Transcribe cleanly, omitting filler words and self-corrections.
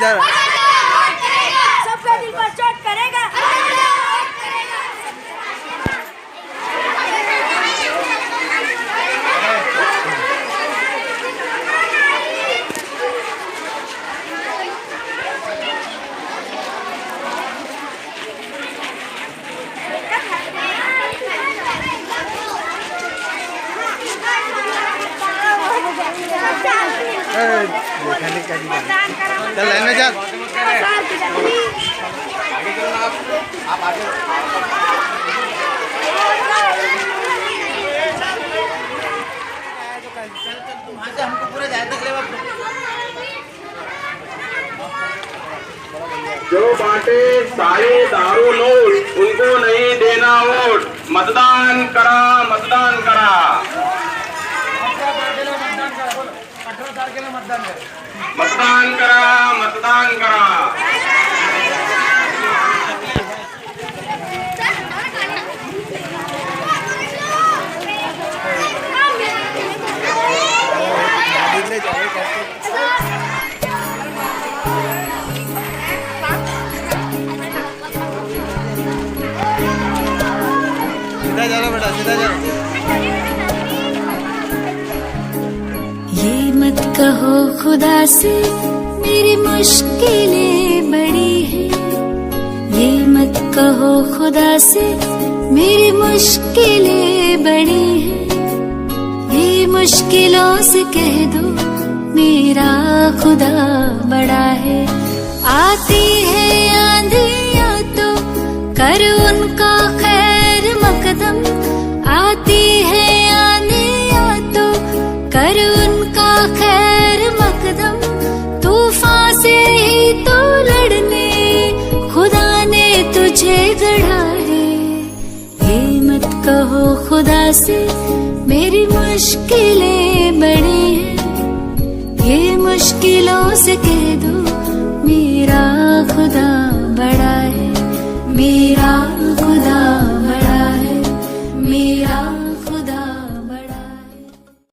जा रहा है। सबके दिल पर चोट करेगा। चल लाइन में चल। आप आगे हमको पूरे जाए तक जो बांटे सारे दारू नोट उनको नहीं देना वोट। मतदान करा, मतदान करा। मतदान करा, मतदान करा। सीधा चलो बेटा, सीधा चलो। ये मत कहो खुदा से मेरी मुश्किलें बड़ी हैं। ये मत कहो खुदा से मेरी मुश्किलें बड़ी हैं। ये मुश्किलों से कह दो मेरा खुदा बड़ा है। आती है आंधियां तो कर उनका खैर मकदम। आती है आंधियां तो कर उनका खैर मकदम। तूफान से ही तो लड़ने खुदा ने तुझे गढ़ा है। ये मत कहो खुदा से मेरी मुश्किलें बड़ी हैं। ये मुश्किलों से कह दो मेरा खुदा बड़ा है। मेरा